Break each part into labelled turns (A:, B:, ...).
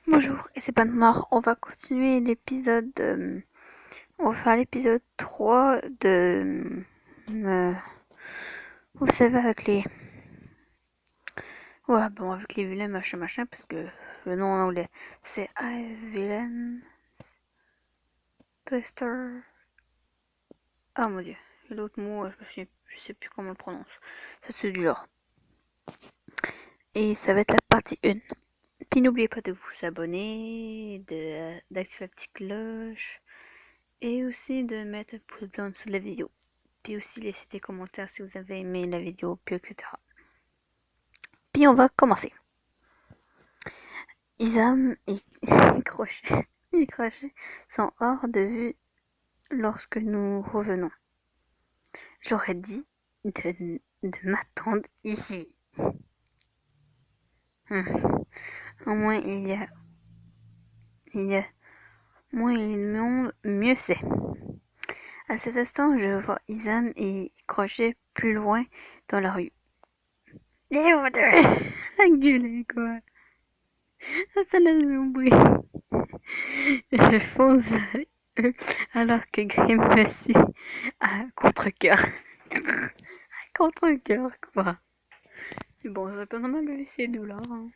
A: Bonjour, et c'est Panor. On va continuer l'épisode. On va faire l'épisode 3 de. euh, vous savez, avec les. Ouais, bon, avec les vilains, machin, machin, parce que le nom en anglais c'est I Villain Tester. Ah mon dieu, et l'autre mot, je sais plus comment on le prononce. C'est du genre. Et ça va être la partie 1. Puis n'oubliez pas de vous abonner, d'activer la petite cloche, et aussi de mettre un pouce bleu en dessous de la vidéo. Puis aussi laissez des commentaires si vous avez aimé la vidéo, puis etc. Puis on va commencer. Isam et Crochet, et Crochet sont hors de vue lorsque nous revenons. J'aurais dit de m'attendre ici. Au moins il y a moins il y a monde, mieux c'est. À cet instant, je vois Isam et Crochet plus loin dans la rue. Et vous devez la gueuler quoi. Ça laisse mon bruit. Je fonce vers eux alors que Grim me suit à contre-cœur. À contre-cœur, quoi. Bon, c'est pas normal de laisser nous là. Hein.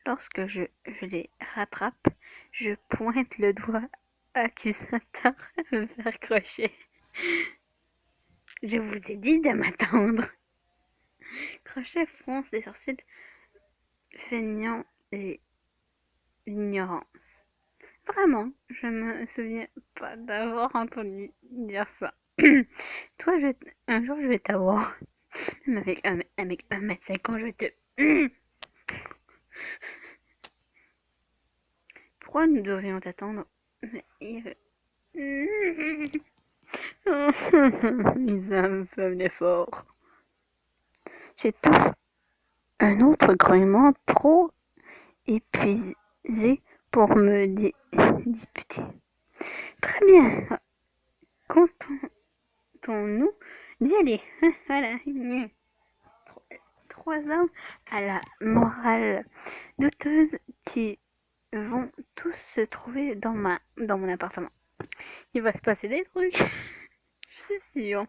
A: Lorsque je les rattrape, je pointe le doigt accusateur vers Crochet. Je vous ai dit de m'attendre. Crochet fronce les sourcils, feignant l'ignorance. Vraiment, je me souviens pas d'avoir entendu dire ça. Toi, un jour, je vais t'avoir. Avec un mètre 50, je vais te. Pourquoi nous devrions t'attendre? Ils me fait un effort. J'étouffe un autre grognement trop épuisé pour me disputer. Très bien. Contentons-nous d'y aller. Voilà. Trois hommes à la morale douteuse qui vont tous se trouver dans mon appartement. Il va se passer des trucs. Je suis sûre.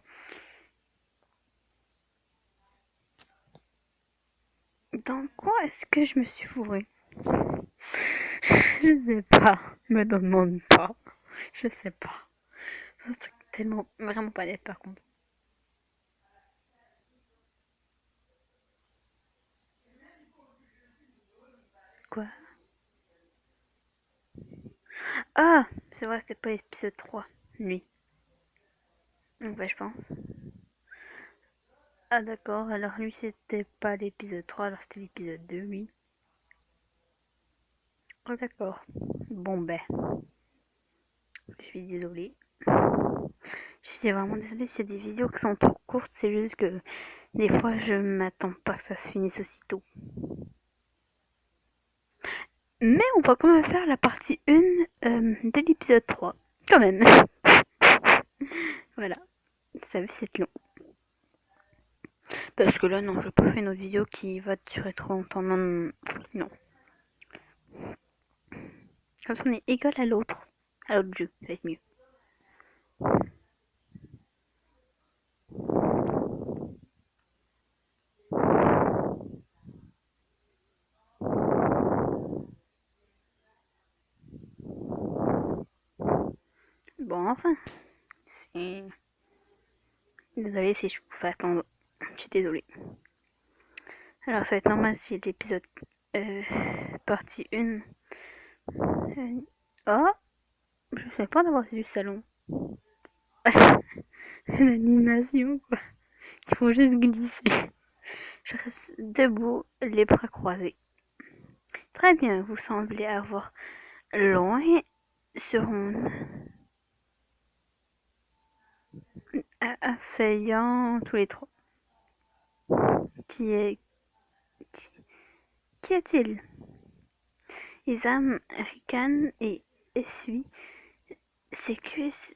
A: Dans quoi est-ce que je me suis fourrée? Je sais pas. Me demande pas. Je sais pas. C'est un truc tellement vraiment pas net par contre. Quoi? Ah, c'est vrai, c'était pas l'épisode 3, lui. Donc ouais, je pense. Ah d'accord, alors lui c'était pas l'épisode 3, alors c'était l'épisode 2, oui. Ah d'accord. Bon ben, je suis désolée. Je suis vraiment désolée s'il y a des vidéos qui sont trop courtes, c'est juste que des fois je m'attends pas que ça se finisse aussitôt. Mais on va quand même faire la partie 1 de l'épisode 3. Quand même. Voilà, ça va être long. Parce que là, non, je vais pas faire une autre vidéo qui va durer trop longtemps. Non, non. Comme ça, on est égal à l'autre jeu, ça va être mieux. Bon, enfin, c'est. Désolée si je vous fais attendre. Je suis désolée. Alors, ça va être normal si l'épisode partie 1. Oh, je sais pas d'avoir vu le salon. L'animation, quoi. Il faut juste glisser. Je reste debout, les bras croisés. Très bien, vous semblez avoir loin sur mon asseyant tous les trois. Qui est. Qu'y a-t-il? Isam ricane et essuie ses cuisses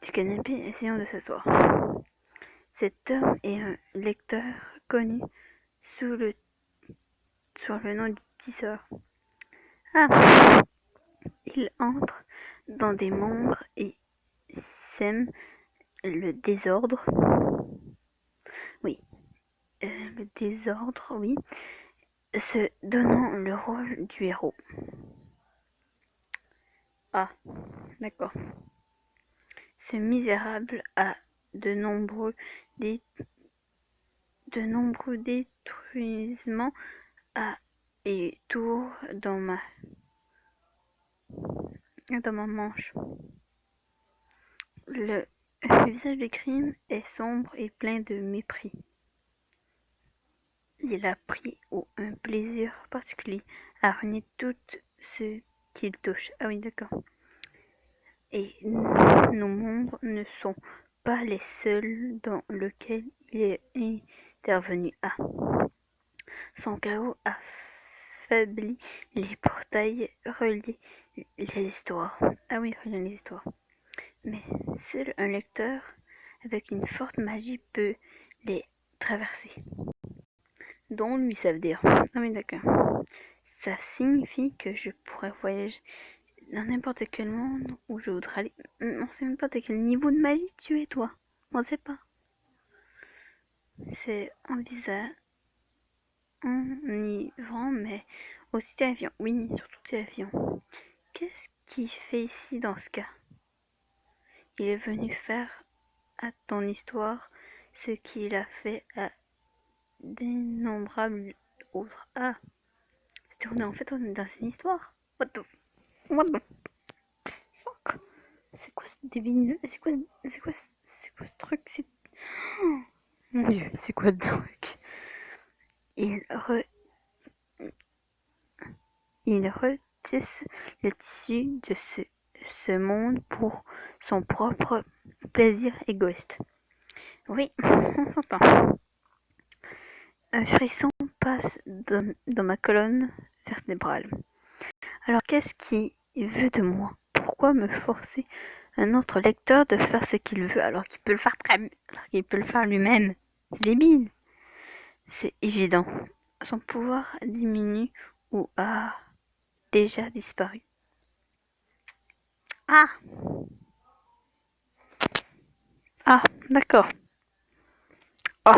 A: du canapé, essayant de s'asseoir. Cet homme est un lecteur connu sur le nom du tisseur. Ah, il entre dans des mondes et sème le désordre. Oui, le désordre, oui, se donnant le rôle du héros. Ah, d'accord. Ce misérable a de nombreux détruisements à et tours dans ma manche. Le visage du crime est sombre et plein de mépris. Il a pris un plaisir particulier à ruiner tout ce qu'il touche. Ah oui, d'accord. Et nos mondes ne sont pas les seuls dans lesquels il est intervenu. Ah, son chaos affaiblit les portails, relie les histoires. Ah oui, relie les histoires. Mais seul un lecteur avec une forte magie peut les traverser. Dont lui, ça veut dire. Ah oui, d'accord. Ça signifie que je pourrais voyager dans n'importe quel monde où je voudrais aller. On sait même pas de quel niveau de magie tu es, toi. On sait pas. C'est enivrant, mais aussi terrifiant. Oui, surtout terrifiant. Qu'est-ce qu'il fait ici dans ce cas? Il est venu faire à ton histoire ce qu'il a fait à d'innombrables autres. Ah, en fait, on est dans une histoire. What the fuck? C'est quoi ce débile? C'est quoi ce truc? Oh, mon dieu, c'est quoi ce truc? Il, re... Il retisse le tissu de ce monde pour son propre plaisir égoïste. Oui, on s'entend. Un frisson passe dans ma colonne vertébrale. Alors qu'est-ce qu'il veut de moi? Pourquoi me forcer un autre lecteur de faire ce qu'il veut alors qu'il peut le faire alors qu'il peut le faire lui-même? C'est débile. C'est évident. Son pouvoir diminue ou a déjà disparu. Ah, ah, d'accord. Oh,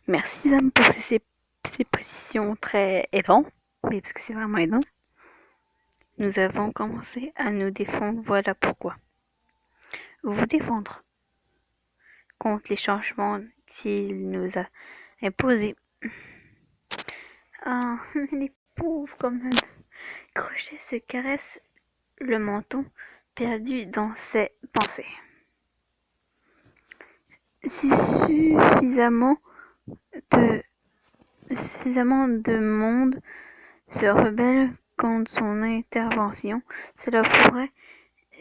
A: merci Zam pour ces précisions très aidantes. Oui, parce que c'est vraiment aidant. Nous avons commencé à nous défendre, voilà pourquoi. Vous défendre contre les changements qu'il nous a imposés. Ah, les pauvres quand même. Crochet se caresse le menton, perdu dans ses pensées. Si de, suffisamment de monde se rebelle contre son intervention, cela pourrait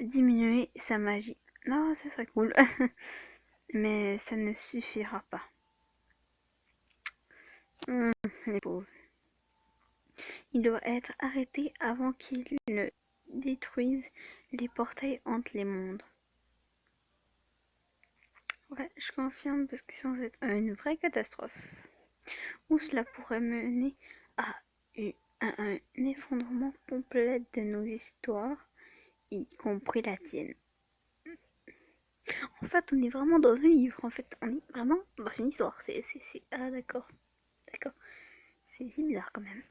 A: diminuer sa magie. Non, ce serait cool. Mais ça ne suffira pas. Les pauvres. Il doit être arrêté avant qu'il ne détruise les portails entre les mondes. Ouais, je confirme parce que sinon c'est une vraie catastrophe. Ou cela pourrait mener à un effondrement complet de nos histoires, y compris la tienne. En fait, on est vraiment dans un livre. En fait, on est vraiment dans une histoire. Ah, d'accord. D'accord. C'est bizarre quand même.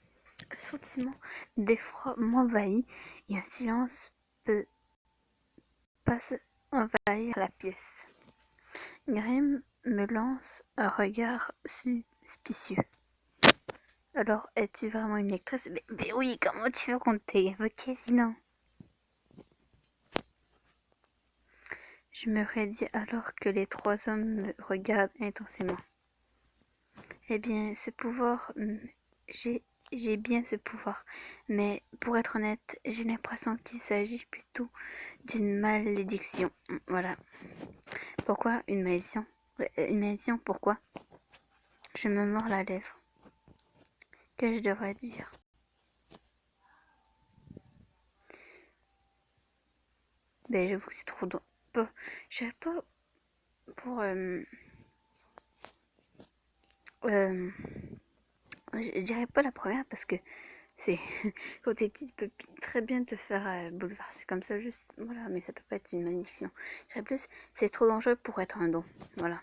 A: Un sentiment d'effroi m'envahit et un silence peut passe envahir la pièce. Grimm me lance un regard suspicieux. Alors, es-tu vraiment une lectrice? Mais oui, comment tu veux qu'on t'ait évoqué sinon? Je me raidis alors que les trois hommes me regardent intensément. Eh bien, ce pouvoir, j'ai bien ce pouvoir, mais pour être honnête, j'ai l'impression qu'il s'agit plutôt d'une malédiction. Voilà. Pourquoi une malédiction? Une malédiction, pourquoi? Je me mords la lèvre. Que je devrais dire? Ben, j'avoue que c'est trop drôle. Je sais pas pour... Je dirais pas la première parce que c'est quand t'es petit, tu peux très bien te faire bouleverser comme ça, juste voilà, mais ça peut pas être une malédiction. Je dirais plus, c'est trop dangereux pour être un don. Voilà.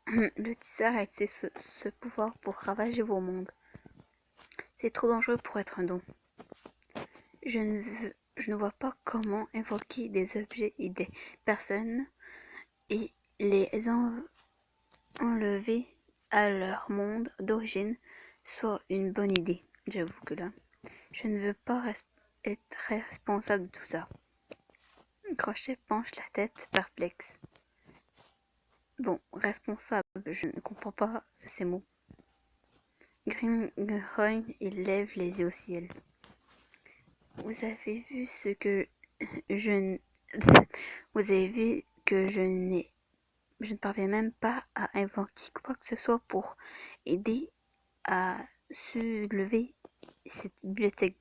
A: Le tisseur a utilisé ce pouvoir pour ravager vos mondes. C'est trop dangereux pour être un don. Je ne vois pas comment invoquer des objets et des personnes et les enlever à leur monde d'origine soit une bonne idée. J'avoue que là, je ne veux pas être responsable de tout ça. Crochet penche la tête, perplexe. Bon, responsable, je ne comprends pas ces mots. Grim grogne et lève les yeux au ciel. Vous avez vu ce que je Vous avez vu que je ne parviens même pas à invoquer quoi que ce soit pour aider à soulever cette bibliothèque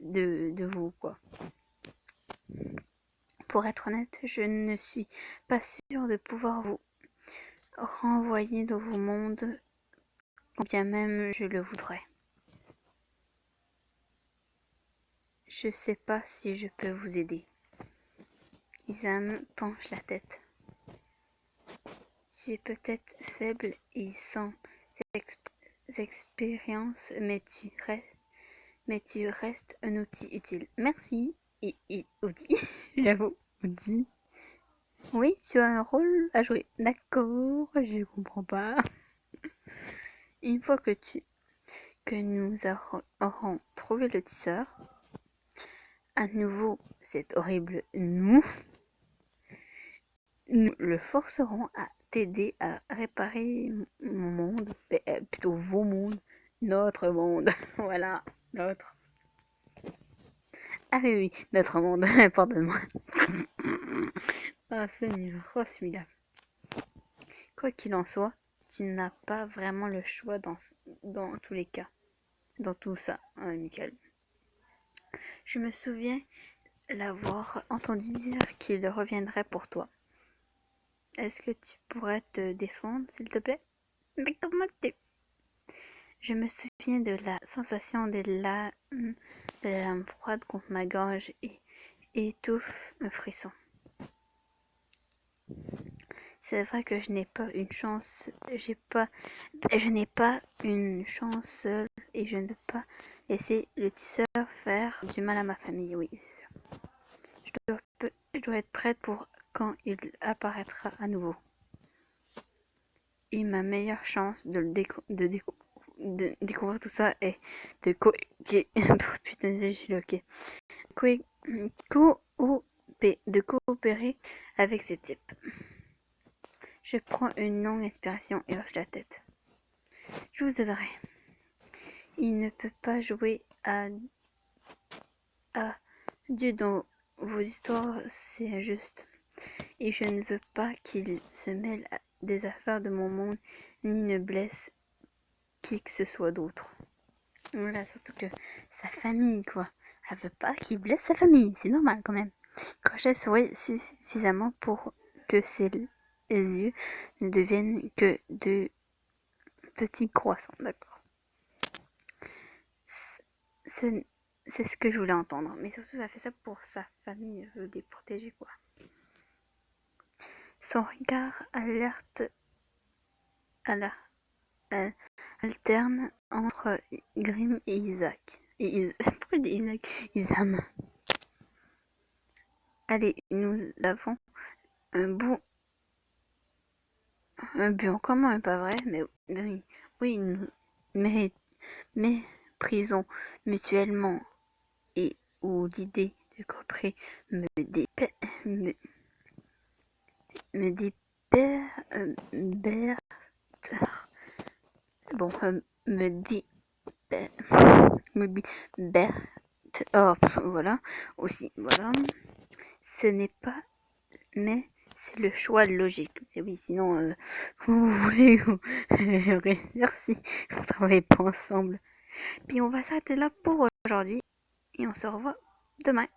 A: de vous, quoi. Pour être honnête, je ne suis pas sûre de pouvoir vous renvoyer dans vos mondes, quand bien même je le voudrais. Je sais pas si je peux vous aider. Isam penche la tête. Tu es peut-être faible et sans expérience, mais tu restes un outil utile. Merci. Et outil, j'avoue, outil. Oui, tu as un rôle à jouer. D'accord, je comprends pas. Une fois que nous aurons trouvé le tisseur, à nouveau cet horrible nous le forcerons à t'aider à réparer mon monde, plutôt vos mondes, notre monde. Voilà, notre. Ah oui, notre monde, pardonne-moi. Ah Seigneur, oh celui-là. Quoi qu'il en soit, tu n'as pas vraiment le choix dans tous les cas. Dans tout ça, hein, Michael. Je me souviens l'avoir entendu dire qu'il reviendrait pour toi. Est-ce que tu pourrais te défendre, s'il te plaît? Mais comment tu... Je me souviens de la sensation de la lame froide contre ma gorge et étouffe un frisson. C'est vrai que je n'ai pas une chance, je n'ai pas une chance seule et je ne peux pas laisser le tisseur faire du mal à ma famille, oui, c'est sûr. Je dois être prête pour quand il apparaîtra à nouveau. Et ma meilleure chance de découvrir tout ça est de putain, j'ai loqué. De coopérer avec ces types. Je prends une longue inspiration et hoche la tête. Je vous aiderai. Il ne peut pas jouer à Dieu dans vos histoires, c'est injuste. Et je ne veux pas qu'il se mêle des affaires de mon monde, ni ne blesse qui que ce soit d'autre. Voilà, surtout que sa famille, quoi. Elle veut pas qu'il blesse sa famille, c'est normal quand même. Crochet sourit suffisamment pour que ses yeux ne deviennent que de petits croissants, d'accord. C'est ce que je voulais entendre, mais surtout elle a fait ça pour sa famille, elle veut les protéger, quoi. Son regard alterne entre Grim et Isaac. Pourquoi Isaac? Isam. Allez, nous avons un but en commun, pas vrai? Mais oui, nous méprisons mutuellement et où l'idée de coopérer me oh, voilà, aussi, voilà. Ce n'est pas, mais c'est le choix logique. Et oui, sinon, comment vous voulez réussir si on ne travaille pas ensemble? Puis on va s'arrêter là pour aujourd'hui et on se revoit demain.